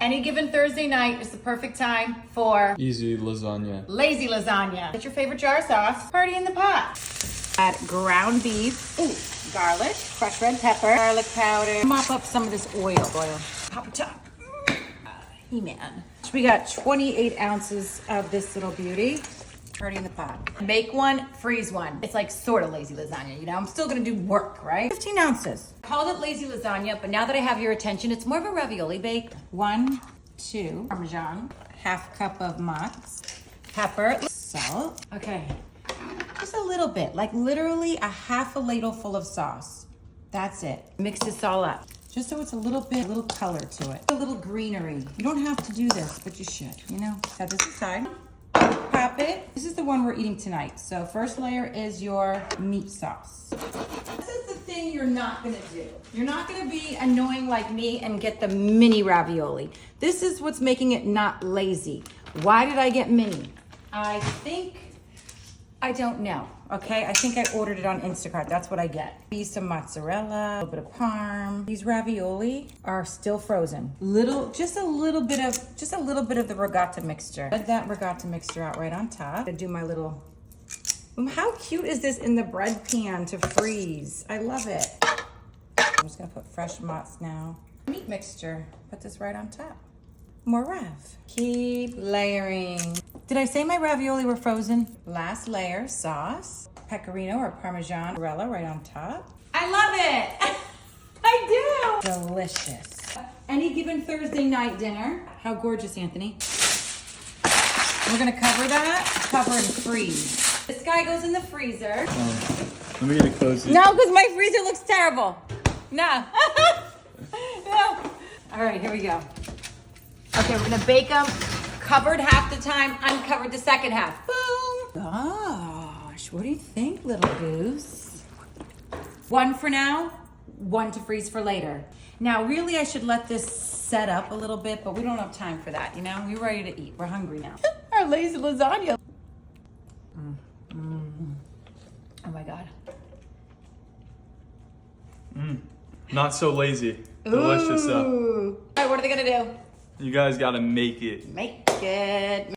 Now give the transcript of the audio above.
Any given Thursday night is the perfect time for easy lasagna. lazy lasagna. Get your favorite jar sauce, party in the pot. Add ground beef, garlic, crushed red pepper, garlic powder. Mop up some of this oil. Pop it top. He-Man. So we got 28 ounces of this little beauty. Party in the pot. Make one, freeze one. It's like sort of lazy lasagna, you know? I'm still gonna do work, right? 15 ounces. Called it lazy lasagna, but now that I have your attention, it's more of a ravioli bake. 1, 2, Parmesan, half cup of mozz, pepper, salt. Okay, just a little bit, like literally a half a ladle full of sauce. That's it. Mix this all up. Just so it's a little color to it. A little greenery. You don't have to do this, but you should, you know? Set this aside. Pop it. This is the one we're eating tonight. So first layer is your meat sauce. This is the thing you're not gonna do. You're not gonna be annoying like me and get the mini ravioli. This is what's making it not lazy. Why did I get mini? I don't know, okay? I think I ordered it on Instacart. That's what I get. Use some mozzarella, a little bit of parm. These ravioli are still frozen. Just a little bit of the regatta mixture. Let that regatta mixture out right on top. I do my little. How cute is this in the bread pan to freeze? I love it. I'm just gonna put fresh mozz now. Meat mixture. Put this right on top. More rav. Keep layering. Did I say my ravioli were frozen? Last layer, sauce, pecorino or Parmesan mozzarella right on top. I love it. I do. Delicious. Any given Thursday night dinner. How gorgeous, Anthony. We're gonna cover and freeze. This guy goes in the freezer. Let me get it close. No, because my freezer looks terrible. No. No. All right, here we go. Okay, we're gonna bake them covered half the time, uncovered the second half. Boom. Gosh, what do you think, little goose? 1 for now, 1 to freeze for later. Now, really, I should let this set up a little bit, but we don't have time for that, you know? We're ready to eat. We're hungry now. Our lazy lasagna. Oh my God. Not so lazy. Delicious though. All right, what are they gonna do? You guys gotta make it. Make it.